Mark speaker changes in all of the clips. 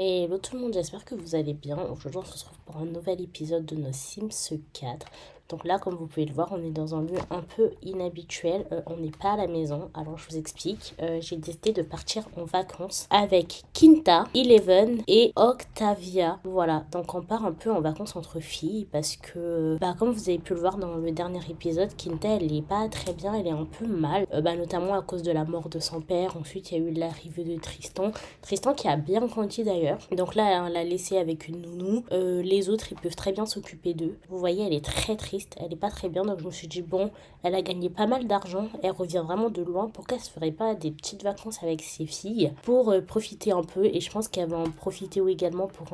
Speaker 1: Hello tout le monde, j'espère que vous allez bien. Aujourd'hui, on se retrouve pour un nouvel épisode de nos Sims 4. Donc là, comme vous pouvez le voir, on est dans un lieu un peu inhabituel. On n'est pas à la maison. Alors, je vous explique. J'ai décidé de partir en vacances avec Kinta, Eleven et Octavia. Voilà, donc on part un peu en vacances entre filles parce que, comme vous avez pu le voir dans le dernier épisode, Kinta, elle est pas très bien, elle est un peu mal. Notamment à cause de la mort de son père. Ensuite, il y a eu l'arrivée de Tristan. Tristan qui a bien grandi d'ailleurs. Donc là, on l'a laissé avec une nounou. Les autres, ils peuvent très bien s'occuper d'eux. Vous voyez, elle est très triste. Elle est pas très bien. Donc je me suis dit, bon, elle a gagné pas mal d'argent. Elle revient vraiment de loin. Pourquoi elle se ferait pas des petites vacances avec ses filles pour profiter un peu. Et je pense qu'elle va en profiter également pour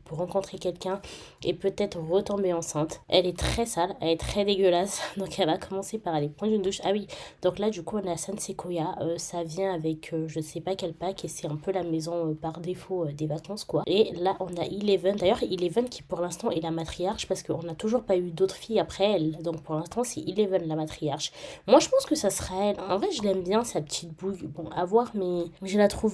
Speaker 1: rencontrer quelqu'un et peut-être retomber enceinte. Elle est très sale. Elle est très dégueulasse. Donc elle va commencer par aller prendre une douche. Ah oui, donc là, du coup, on a San Sequoia. Ça vient avec je sais pas quel pack et c'est un peu la maison par défaut des vacances, quoi. Et là, on a Eleven. D'ailleurs, Eleven qui pour l'instant est la matriarche parce qu'on n'a toujours pas eu d'autres filles après elle. Donc pour l'instant, c'est Eleven la matriarche. Moi, je pense que ça sera elle. En vrai, je l'aime bien, sa petite bouille. Bon, à voir, mais je la trouve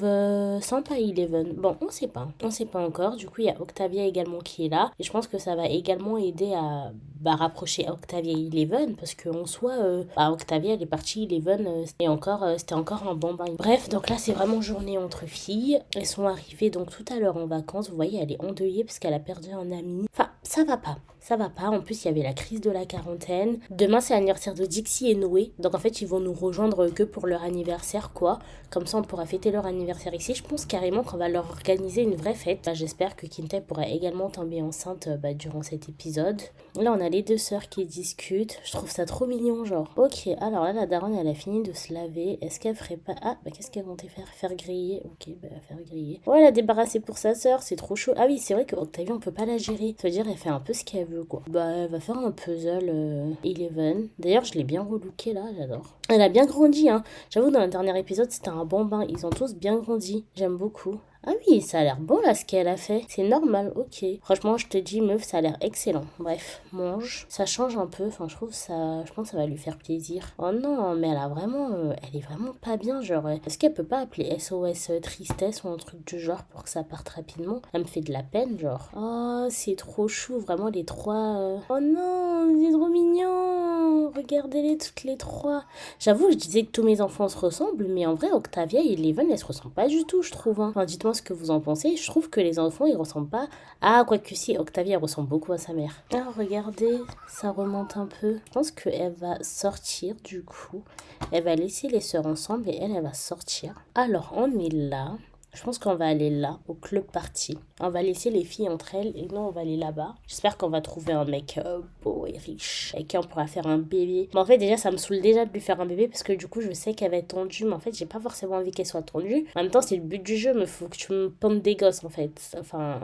Speaker 1: sympa, Eleven. Bon, on sait pas. On sait pas encore. Du coup, il y a Octavia également qui est là. Et je pense que ça va également aider à rapprocher Octavia et Eleven parce qu'en soi, Octavia, elle est partie, Eleven, c'était encore un bon bain. Bref, donc là, c'est vraiment journée entre filles. Elles sont arrivées donc tout à l'heure en vacances. Vous voyez, elle est endeuillée parce qu'elle a perdu un ami. Enfin, ça va pas. Ça va pas. En plus, il y avait la crise de la quarantaine. Demain, c'est l'anniversaire de Dixie et Noé. Donc, en fait, ils vont nous rejoindre que pour leur anniversaire, quoi. Comme ça, on pourra fêter leur anniversaire ici. Je pense carrément qu'on va leur organiser une vraie fête. J'espère que Kinta pourra également tomber enceinte durant cet épisode. Là, on a les deux sœurs qui discutent. Je trouve ça trop mignon, genre. Ok, alors là, la daronne, elle a fini de se laver. Est-ce qu'elle ferait pas... qu'est-ce qu'elle comptait faire? Faire griller. Ok, faire griller. Oh, elle a débarrassé pour sa sœur, c'est trop chaud. Ah oui, c'est vrai que Octavia, on peut pas la gérer. Ça veut dire, elle fait un peu ce qu'elle veut, quoi. Elle va faire un puzzle Eleven. D'ailleurs, je l'ai bien relooké, là, j'adore. Elle a bien grandi, hein. J'avoue, dans le dernier épisode, c'était un bon bain. Ils ont tous bien grandi. J'aime beaucoup. Ah oui, ça a l'air bon là ce qu'elle a fait. C'est normal, ok. Franchement, je te dis, meuf, ça a l'air excellent. Bref, mange. Ça change un peu. Enfin, je trouve ça. Je pense que ça va lui faire plaisir. Oh non, mais elle a vraiment. Elle est vraiment pas bien. Genre, est-ce qu'elle peut pas appeler SOS tristesse ou un truc du genre pour que ça parte rapidement? Elle me fait de la peine, genre. Oh, c'est trop chou. Vraiment, les trois. Oh non, c'est trop mignon. Regardez-les toutes les trois. J'avoue, je disais que tous mes enfants se ressemblent, mais en vrai, Octavia et Eleven, elles se ressemblent pas du tout, je trouve. Hein. Enfin, dites-moi ce que vous en pensez. Je trouve que les enfants, ils ressemblent pas. Ah, quoique si, Octavia, elle ressemble beaucoup à sa mère. Ah, regardez, ça remonte un peu. Je pense qu'elle va sortir, du coup. Elle va laisser les sœurs ensemble et elle va sortir. Alors, on est là. Je pense qu'on va aller là, au club party. On va laisser les filles entre elles et nous, on va aller là-bas. J'espère qu'on va trouver un mec beau et riche avec qui on pourra faire un bébé. Mais en fait, déjà, ça me saoule déjà de lui faire un bébé parce que du coup, je sais qu'elle va être tendue. Mais en fait, j'ai pas forcément envie qu'elle soit tendue. En même temps, c'est le but du jeu, mais faut que tu me pondes des gosses en fait. Enfin,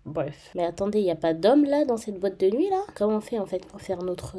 Speaker 1: bref. Mais attendez, il n'y a pas d'homme là dans cette boîte de nuit là? Comment on fait en fait pour faire notre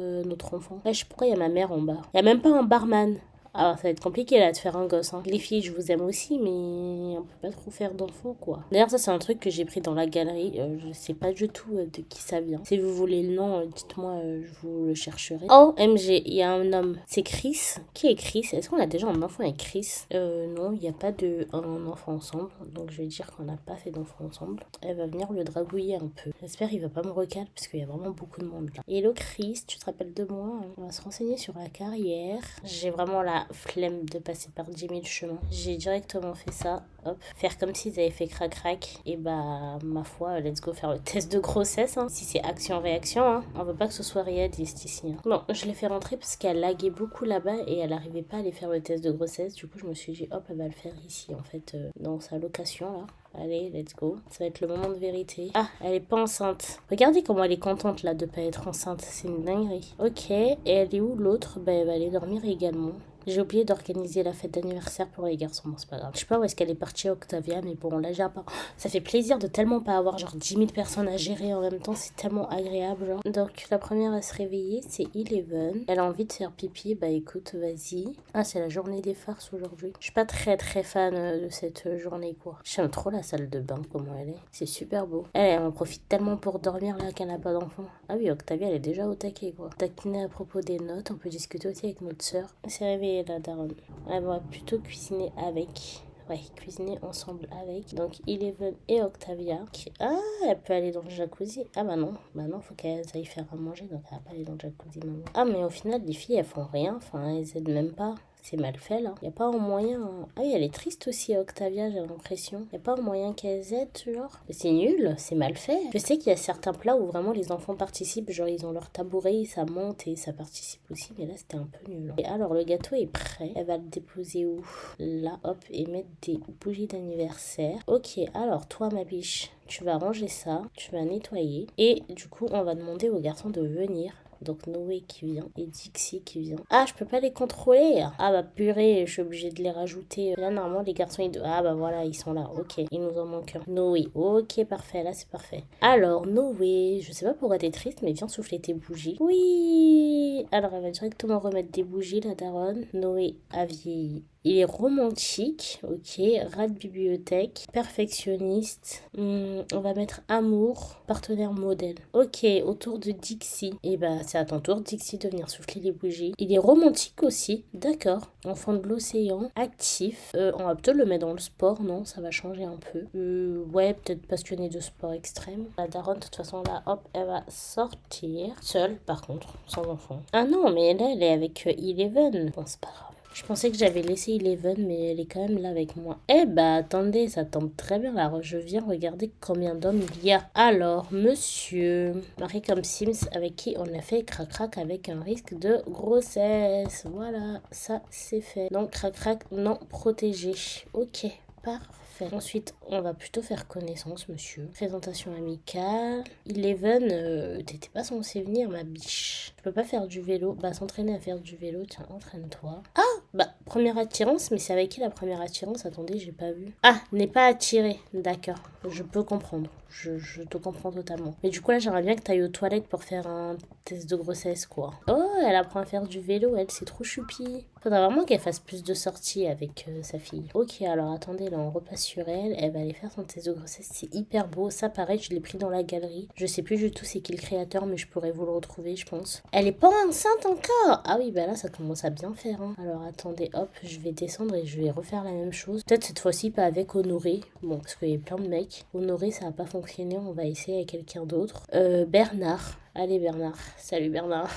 Speaker 1: enfant? Ouais, je sais pourquoi il y a ma mère en bas. Il y a même pas un barman. Alors, ça va être compliqué là de faire un gosse. Hein. Les filles, je vous aime aussi, mais on peut pas trop faire d'enfants quoi. D'ailleurs, ça, c'est un truc que j'ai pris dans la galerie. Je sais pas du tout de qui ça vient. Si vous voulez le nom, dites-moi, je vous le chercherai. Oh, MG, il y a un homme. C'est Chris. Qui est Chris? Est-ce qu'on a déjà un enfant avec Chris? Non, il n'y a pas un enfant ensemble. Donc, je vais dire qu'on n'a pas fait d'enfant ensemble. Elle va venir le dragouiller un peu. J'espère qu'il va pas me recaler parce qu'il y a vraiment beaucoup de monde là. Hello Chris, tu te rappelles de moi? On va se renseigner sur la carrière. J'ai vraiment la flemme de passer par 10 000 chemins. J'ai directement fait ça. Hop. Faire comme s'ils avaient fait crac-crac. Et ma foi, let's go faire le test de grossesse. Hein. Si c'est action-réaction, hein. On veut pas que ce soit réaliste ici. Hein. Bon, je l'ai fait rentrer parce qu'elle laguait beaucoup là-bas et elle arrivait pas à aller faire le test de grossesse. Du coup, je me suis dit, hop, elle va le faire ici, en fait, dans sa location, là. Allez, let's go. Ça va être le moment de vérité. Ah, elle est pas enceinte. Regardez comment elle est contente, là, de pas être enceinte. C'est une dinguerie. Ok, et elle est où l'autre? Elle va aller dormir également. J'ai oublié d'organiser la fête d'anniversaire pour les garçons, bon c'est pas grave. Je sais pas où est-ce qu'elle est partie Octavia, mais bon, là j'ai pas. Ça fait plaisir de tellement pas avoir genre 10 000 personnes à gérer en même temps, c'est tellement agréable genre. Donc la première à se réveiller, c'est Eleven. Elle a envie de faire pipi, écoute, vas-y. Ah, c'est la journée des farces aujourd'hui. Je suis pas très fan de cette journée quoi. J'aime trop la salle de bain, comment elle est. C'est super beau. Elle en profite tellement pour dormir là qu'elle n'a pas d'enfant. Ah oui, Octavia elle est déjà au taquet quoi. Taquiner à propos des notes, on peut discuter aussi avec notre sœur. Elle s'est réveillée la daronne. Elle va plutôt cuisiner avec. Ouais, cuisiner ensemble avec. Donc, Eleven et Octavia. Ah, elle peut aller dans le jacuzzi. Ah bah non, faut qu'elle aille faire à manger, donc elle va pas aller dans le jacuzzi maintenant. Ah, mais au final, les filles, elles font rien. Enfin, elles aident même pas. C'est mal fait là. Y a pas un moyen. Ah oui, elle est triste aussi, Octavia, j'ai l'impression. Y a pas un moyen qu'elles aident, genre. Mais c'est nul, c'est mal fait. Je sais qu'il y a certains plats où vraiment les enfants participent. Genre, ils ont leur tabouret, ça monte et ça participe aussi. Mais là, c'était un peu nul. Et alors, le gâteau est prêt. Elle va le déposer où? Là, hop, et mettre des bougies d'anniversaire. Ok, alors toi, ma biche, tu vas ranger ça, tu vas nettoyer. Et du coup, on va demander aux garçons de venir. Donc Noé qui vient et Dixie qui vient. Ah, je peux pas les contrôler. Ah bah purée, je suis obligée de les rajouter. Là, normalement, les garçons, ah bah voilà, ils sont là. Ok, il nous en manque un. Noé, ok, parfait, là c'est parfait. Alors, Noé, je sais pas pourquoi t'es triste, mais viens souffler tes bougies. Oui. Alors, elle va directement remettre des bougies, la daronne. Noé a vieilli. Il est romantique, ok, rat de bibliothèque, perfectionniste, on va mettre amour, partenaire modèle. Ok, autour de Dixie. Et bah c'est à ton tour Dixie de venir souffler les bougies. Il est romantique aussi, d'accord. Enfant de l'océan, actif. On va peut-être le mettre dans le sport, non? Ça va changer un peu. Ouais, peut-être passionné de sport extrême. La daronne, de toute façon là, hop, elle va sortir. Seule par contre, sans enfant. Ah non, mais là elle est avec Eleven. Bon, c'est pas grave. Je pensais que j'avais laissé Eleven, mais elle est quand même là avec moi. Eh bah attendez, ça tombe très bien là. Je viens regarder combien d'hommes il y a. Alors, monsieur, marié comme Sims, avec qui on a fait crac-crac avec un risque de grossesse. Voilà, ça c'est fait. Donc crac-crac non protégé. Ok, parfait. Ensuite, on va plutôt faire connaissance, monsieur. Présentation amicale. Eleven, t'étais pas censé venir, ma biche. Je peux pas faire du vélo. Bah, s'entraîner à faire du vélo, tiens, entraîne-toi. Ah, bah, première attirance, mais c'est avec qui la première attirance? Attendez, j'ai pas vu. Ah, n'est pas attiré. D'accord, je peux comprendre. Je te comprends totalement. Mais du coup, là, j'aimerais bien que t'ailles aux toilettes pour faire un test de grossesse, quoi. Oh, elle apprend à faire du vélo, elle, c'est trop choupi. Faudra vraiment qu'elle fasse plus de sorties avec sa fille. Ok, alors attendez, là, on repasse sur elle. Elle va aller faire son test de grossesse. C'est hyper beau. Ça, pareil, je l'ai pris dans la galerie. Je sais plus du tout c'est qui le créateur, mais je pourrais vous le retrouver, je pense. Elle est pas enceinte encore. Ah oui, bah là, ça commence à bien faire. Hein. Alors attendez, hop, je vais descendre et je vais refaire la même chose. Peut-être cette fois-ci pas avec Honoré. Bon, parce qu'il y a plein de mecs. Honoré, ça va pas fonctionner. On va essayer avec quelqu'un d'autre. Bernard. Allez, Bernard. Salut, Bernard.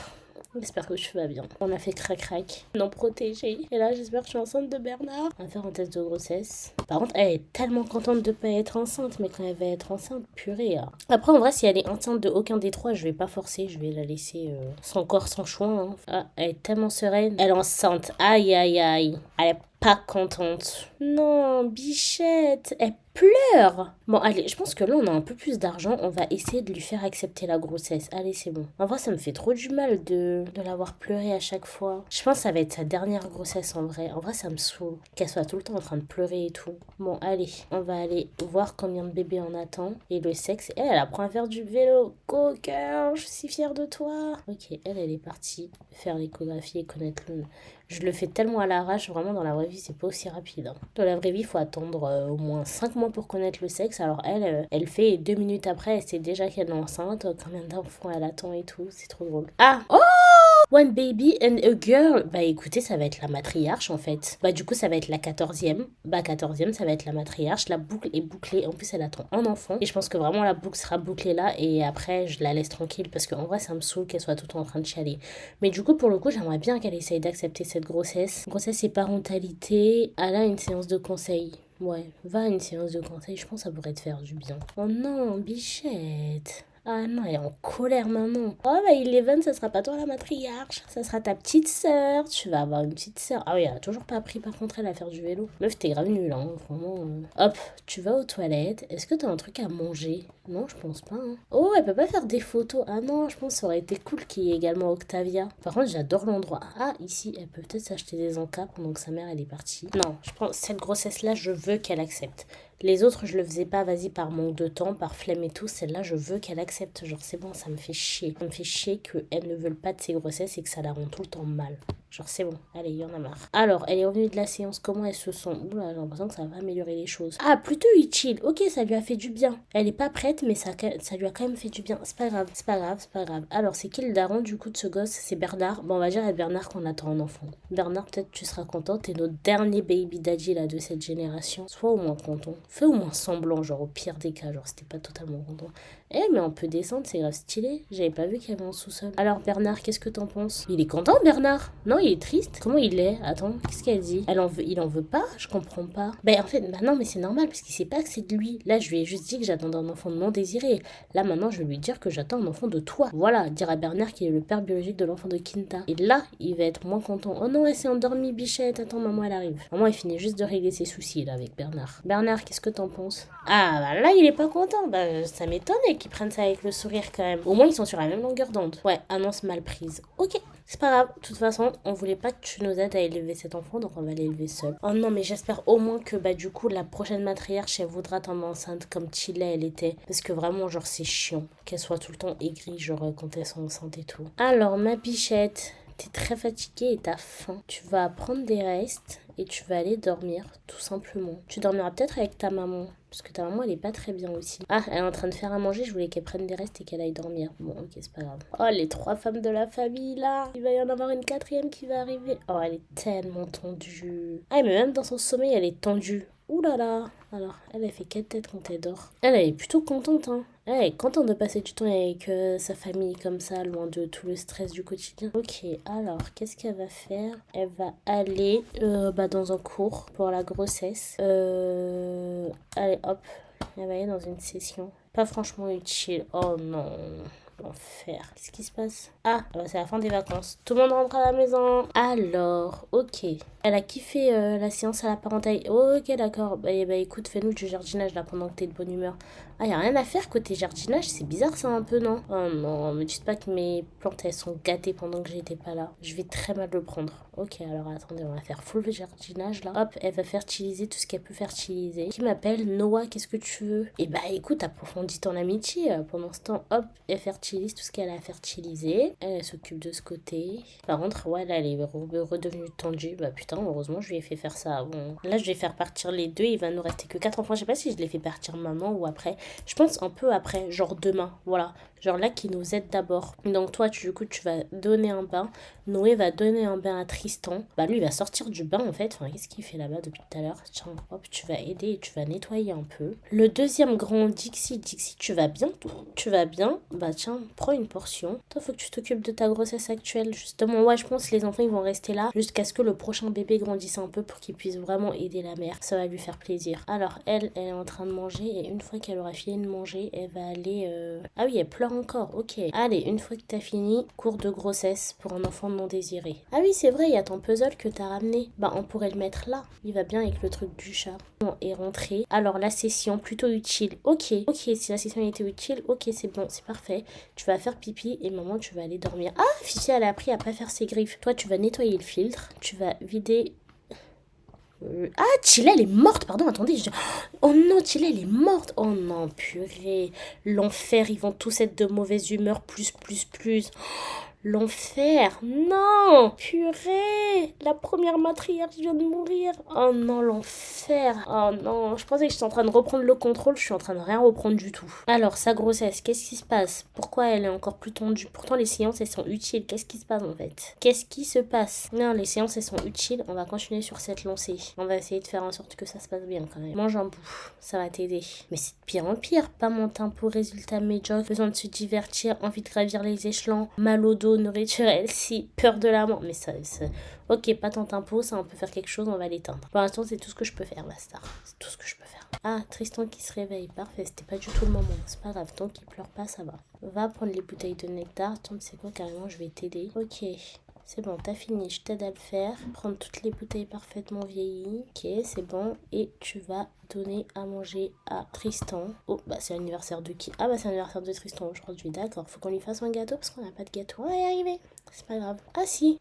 Speaker 1: J'espère que tu vas bien. On a fait crac-crac, non protégé. Et là, j'espère que je suis enceinte de Bernard. On va faire un test de grossesse. Par contre, elle est tellement contente de pas être enceinte, mais quand elle va être enceinte, purée. Hein. Après, en vrai, si elle est enceinte de aucun des trois, je vais pas forcer. Je vais la laisser sans corps, sans choix. Hein. Ah, elle est tellement sereine. Elle est enceinte. Aïe, aïe, aïe. Elle est pas contente. Non, bichette. Elle pleure. Bon, allez, je pense que là, on a un peu plus d'argent. On va essayer de lui faire accepter la grossesse. Allez, c'est bon. En vrai, ça me fait trop du mal de la voir pleurer à chaque fois. Je pense que ça va être sa dernière grossesse, en vrai. En vrai, ça me saoule. Qu'elle soit tout le temps en train de pleurer et tout. Bon, allez, on va aller voir combien de bébés on attend. Et le sexe. Elle apprend à faire du vélo. Coquin, je suis fière de toi. Ok, elle est partie faire l'échographie et connaître le... Je le fais tellement à l'arrache, vraiment dans la vraie vie, c'est pas aussi rapide. Hein. Dans la vraie vie, il faut attendre au moins 5 mois pour connaître le sexe. Alors elle fait 2 minutes après, elle sait déjà qu'elle est enceinte, combien d'enfants elle attend et tout, c'est trop drôle. Ah! Oh! One baby and a girl. Bah écoutez, ça va être la matriarche en fait. Bah du coup, ça va être la 14e. Bah 14e, ça va être la matriarche. La boucle est bouclée. En plus, elle attend un enfant. Et je pense que vraiment la boucle sera bouclée là. Et après, je la laisse tranquille. Parce qu'en vrai, ça me saoule qu'elle soit tout le temps en train de chialer. Mais du coup, pour le coup, j'aimerais bien qu'elle essaye d'accepter cette grossesse. Grossesse et parentalité. Elle a une séance de conseil. Ouais, va à une séance de conseil. Je pense que ça pourrait te faire du bien. Oh non, bichette. Ah non, elle est en colère, maman. Oh, bah, Eleven, ça sera pas toi la matriarche. Ça sera ta petite sœur. Tu vas avoir une petite sœur. Ah oui, elle a toujours pas appris, par contre, elle à faire du vélo. Meuf, t'es grave nulle, hein. Vraiment. Hop, tu vas aux toilettes. Est-ce que t'as un truc à manger? Non, je pense pas. Hein. Oh, elle peut pas faire des photos. Ah non, je pense que ça aurait été cool qu'il y ait également Octavia. Par contre, j'adore l'endroit. Ah, ici, elle peut peut-être s'acheter des encas pendant que sa mère, elle est partie. Non, je pense cette grossesse-là, je veux qu'elle accepte. Les autres, je le faisais pas, vas-y, par manque de temps, par flemme et tout. Celle-là, je veux qu'elle accepte. Genre, c'est bon, ça me fait chier. Ça me fait chier qu'elle ne veulent pas de ses grossesses et que ça la rend tout le temps mal. Genre, c'est bon. Allez, il y en a marre. Alors, elle est revenue de la séance. Comment elle se sent? Oula, j'ai l'impression que ça va améliorer les choses. Ah, plutôt utile. Ok, ça lui a fait du bien. Elle est pas prête, mais ça lui a quand même fait du bien. C'est pas grave, c'est pas grave, c'est pas grave. Alors, c'est qui le daron du coup de ce gosse? C'est Bernard. Bon, on va dire à Bernard qu'on attend un enfant. Bernard, peut-être tu seras content. T'es notre dernier baby daddy là de cette génération. Sois au moins content. Fais au moins semblant, genre au pire des cas. Genre, c'était pas totalement content. Eh, mais on peut descendre, c'est grave stylé. J'avais pas vu qu'il y avait un sous-sol. Alors, Bernard, qu'est-ce que t'en penses? Il est content, Bernard? Non, il est triste. Comment il est? Attends, qu'est-ce qu'elle dit? Il en veut pas? Je comprends pas. Ben, en fait, bah non, mais c'est normal, parce qu'il sait pas que c'est de lui. Là, je lui ai juste dit que j'attendais un enfant non désiré. Là, maintenant, je vais lui dire que j'attends un enfant de toi. Voilà, dire à Bernard qu'il est le père biologique de l'enfant de Kinta. Et là, il va être moins content. Oh non, elle s'est endormie, bichette. Attends, maman, elle arrive. Maman, elle finit juste de régler ses soucis, là, avec Bernard. Bernard, qu'est-ce que t'en penses? Ah, bah là, il est pas content. Bah, ça m'étonne qu'ils prennent ça avec le sourire quand même. Au moins, ils sont sur la même longueur d'onde. Ouais, annonce mal prise. Ok, c'est pas grave. De toute façon, on voulait pas que tu nous aides à élever cet enfant, donc on va l'élever seul. Oh non, mais j'espère au moins que, bah, du coup, la prochaine matriarche, elle voudra tomber enceinte comme Chile, elle était. Parce que vraiment, genre, c'est chiant qu'elle soit tout le temps aigrie, genre, quand elles sont enceintes et tout. Alors, ma bichette, t'es très fatiguée et t'as faim. Tu vas prendre des restes et tu vas aller dormir, tout simplement. Tu dormiras peut-être avec ta maman. Parce que ta maman, elle est pas très bien aussi. Ah, elle est en train de faire à manger. Je voulais qu'elle prenne des restes et qu'elle aille dormir. Bon, ok, c'est pas grave. Oh, les 3 femmes de la famille, là. Il va y en avoir une 4e qui va arriver. Oh, elle est tellement tendue. Ah, mais même dans son sommeil, elle est tendue. Ouh là là. Alors, elle fait quelle tête quand elle dort? Elle est plutôt contente, hein. Elle est contente de passer du temps avec sa famille comme ça, loin de tout le stress du quotidien. Ok, alors, qu'est-ce qu'elle va faire? Elle va aller dans un cours pour la grossesse. Allez, hop, elle va aller dans une session. Pas franchement utile. Oh non. L'enfer. Qu'est-ce qui se passe? Ah, c'est la fin des vacances. Tout le monde rentre à la maison. Alors, ok. Elle a kiffé la séance à la parentale. Ok, d'accord. Bah écoute, fais-nous du jardinage là pendant que t'es de bonne humeur. Ah, y a rien à faire côté jardinage. C'est bizarre ça un peu, non? Oh non, me dites pas que mes plantes elles sont gâtées pendant que j'étais pas là. Je vais très mal le prendre. Ok, alors attendez, on va faire full jardinage là. Hop, elle va fertiliser tout ce qu'elle peut fertiliser. Qui m'appelle? Noah, qu'est-ce que tu veux? Et bah écoute, approfondis ton amitié. Pendant ce temps, hop, elle fertilise tout ce qu'elle a fertilisé. Elle s'occupe de ce côté. Par contre, ouais, là, elle est redevenue tendue. Bah putain, heureusement, je lui ai fait faire ça. Bon, là, je vais faire partir les deux. Il va nous rester que 4 enfants. Je sais pas si je les fais partir maintenant ou après. Je pense un peu après, genre demain. Voilà. Genre là, qui nous aide d'abord. Donc toi, du coup, tu vas donner un bain. Noé va donner un bain à Tristan. Bah lui, il va sortir du bain, en fait. Enfin, qu'est-ce qu'il fait là-bas depuis tout à l'heure? Tiens, hop, tu vas aider et tu vas nettoyer un peu. Le deuxième grand, Dixie. Dixie, tu vas bien? Tu vas bien? Bah tiens, prends une portion. Toi, faut que tu t'occupes de ta grossesse actuelle. Justement, ouais, je pense que les enfants, ils vont rester là jusqu'à ce que le prochain bébé grandisse un peu pour qu'il puisse vraiment aider la mère. Ça va lui faire plaisir. Alors, elle est en train de manger et une fois qu'elle aura fini de manger, elle va aller... Ah oui, elle pleure encore, ok. Allez, une fois que t'as fini, cours de grossesse pour un enfant non désiré. Ah oui, c'est vrai, il y a ton puzzle que t'as ramené. Bah, on pourrait le mettre là. Il va bien avec le truc du chat. Bon, est rentré. Alors, la session, plutôt utile. Ok, si la session était utile, ok, c'est bon, c'est parfait. Tu vas faire pipi et maman, tu vas aller dormir. Ah, Fifi, elle a appris à pas faire ses griffes. Toi, tu vas nettoyer le filtre. Tu vas vider... Ah, Chile, elle est morte, pardon, attendez. Oh non, Chile, elle est morte. Oh non, purée. L'enfer, ils vont tous être de mauvaise humeur, plus. L'enfer, non, purée, la première matriarche vient de mourir. Oh non, l'enfer. Oh non, je pensais que j'étais en train de reprendre le contrôle, je suis en train de rien reprendre du tout. Alors, sa grossesse, qu'est-ce qui se passe? Pourquoi elle est encore plus tendue? Pourtant, les séances, elles sont utiles. Qu'est-ce qui se passe en fait? Qu'est-ce qui se passe? Non, les séances, elles sont utiles. On va continuer sur cette lancée. On va essayer de faire en sorte que ça se passe bien quand même. Mange un bout, ça va t'aider. Mais c'est de pire en pire. Pas mon tempo, résultat médiocre, besoin de se divertir, envie de gravir les échelons, mal au dos, nourriture healthy, peur de la mort. Mais ça... Ok, pas ton tempo, ça on peut faire quelque chose, on va l'éteindre. Pour l'instant, c'est tout ce que je peux faire, ma star. C'est tout ce que je peux faire. Ah, Tristan qui se réveille, parfait, c'était pas du tout le moment. C'est pas grave, tant qu'il pleure pas, ça va. Va prendre les bouteilles de nectar. Tiens, tu sais quoi, carrément, je vais t'aider. Ok. C'est bon, t'as fini, je t'aide à le faire. Prendre toutes les bouteilles parfaitement vieillies. Ok, c'est bon. Et tu vas donner à manger à Tristan. Oh, bah c'est l'anniversaire de qui? Ah bah c'est l'anniversaire de Tristan aujourd'hui, d'accord. Faut qu'on lui fasse un gâteau parce qu'on n'a pas de gâteau. On va y arriver. C'est pas grave. Ah si,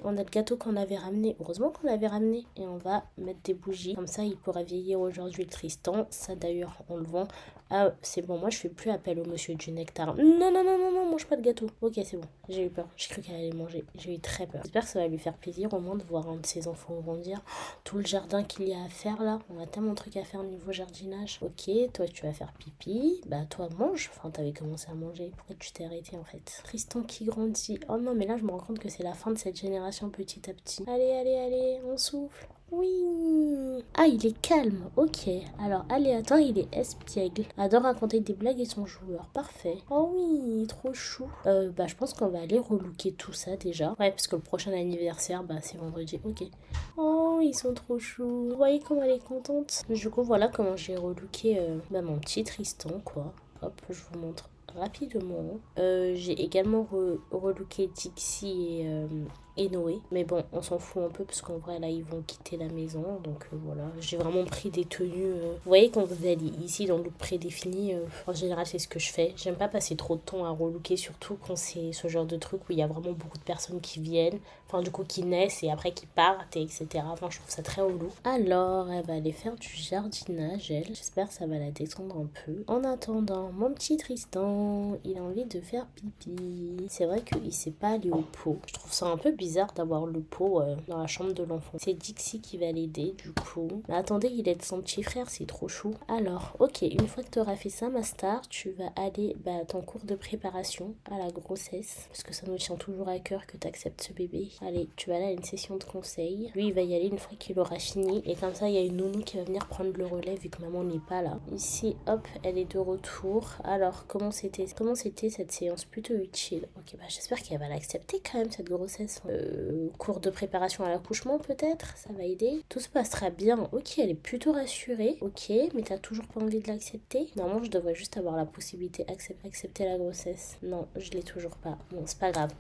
Speaker 1: on a le gâteau qu'on avait ramené. Heureusement qu'on l'avait ramené. Et on va mettre des bougies. Comme ça, il pourra vieillir aujourd'hui le Tristan. Ça d'ailleurs, on le vend. Ah, c'est bon, moi je fais plus appel au monsieur du nectar. Non, mange pas de gâteau. Ok, c'est bon. J'ai eu peur. J'ai cru qu'elle allait manger. J'ai eu très peur. J'espère que ça va lui faire plaisir au moins de voir un de ses enfants grandir. Tout le jardin qu'il y a à faire là. On a tellement de trucs à faire niveau jardinage. Ok, toi tu vas faire pipi. Bah toi mange. Enfin, t'avais commencé à manger. Pourquoi tu t'es arrêté en fait? Tristan qui grandit. Oh non, mais là je me rends compte que c'est la fin de cette génération petit à petit. Allez, on souffle. Oui. Ah, il est calme. Ok. Alors, aléatoire, il est espiègle. Adore raconter des blagues et son joueur. Parfait. Oh oui, trop chou. Bah, je pense qu'on va aller relooker tout ça déjà. Ouais, parce que le prochain anniversaire, bah, c'est vendredi. Ok. Oh, ils sont trop choux. Vous voyez comment elle est contente. Du coup, voilà comment j'ai relooké bah, mon petit Tristan, quoi. Hop, je vous montre rapidement. J'ai également relooké Dixie et Noé. Mais bon, on s'en fout un peu parce qu'en vrai, là, ils vont quitter la maison. Donc voilà, j'ai vraiment pris des tenues. Vous voyez, quand vous allez ici dans le look prédéfini, en général, c'est ce que je fais. J'aime pas passer trop de temps à relooker, surtout quand c'est ce genre de truc où il y a vraiment beaucoup de personnes qui viennent. Enfin, du coup, qui naissent et après qui partent, et etc. Enfin, je trouve ça très relou. Alors, elle va aller faire du jardinage, elle. J'espère que ça va la détendre un peu. En attendant, mon petit Tristan, il a envie de faire pipi. C'est vrai qu'il sait pas aller au pot. Je trouve ça un peu bizarre d'avoir le pot dans la chambre de l'enfant. C'est Dixie qui va l'aider, du coup. Mais attendez, il aide son petit frère, c'est trop chou. Alors, ok, une fois que tu auras fait ça, ma star, tu vas aller à ton cours de préparation à la grossesse. Parce que ça nous tient toujours à cœur que tu acceptes ce bébé. Allez, tu vas aller à une session de conseil. Lui, il va y aller une fois qu'il aura fini. Et comme ça, il y a une nounou qui va venir prendre le relais vu que maman n'est pas là. Ici, hop, elle est de retour. Alors, comment c'était cette séance? Plutôt utile. Ok, bah j'espère qu'elle va l'accepter quand même, cette grossesse. Cours de préparation à l'accouchement, peut-être? Ça va aider. Tout se passera bien. Ok, elle est plutôt rassurée. Ok, mais t'as toujours pas envie de l'accepter? Normalement, je devrais juste avoir la possibilité d'accepter la grossesse. Non, je l'ai toujours pas. Bon, c'est pas grave.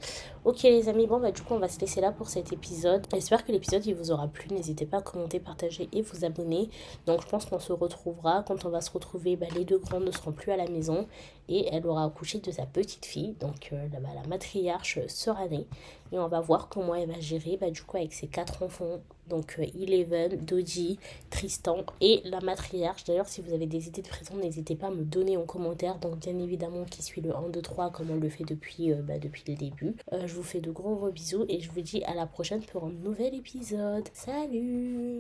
Speaker 1: Ok les amis, bon bah du coup on va se laisser là pour cet épisode. J'espère que l'épisode il vous aura plu. N'hésitez pas à commenter, partager et vous abonner. Donc je pense qu'on se retrouvera. Quand on va se retrouver, bah, les deux grandes ne seront plus à la maison. Et elle aura accouché de sa petite fille. Donc la matriarche sera née. Et on va voir comment elle va gérer bah, du coup avec ses 4 enfants. Donc Eleven, Dodie, Tristan et la matriarche. D'ailleurs, si vous avez des idées de prénom, n'hésitez pas à me donner en commentaire. Donc bien évidemment qui suit le 1, 2, 3 comme on le fait depuis le début. Je vous fais de gros bisous et je vous dis à la prochaine pour un nouvel épisode. Salut!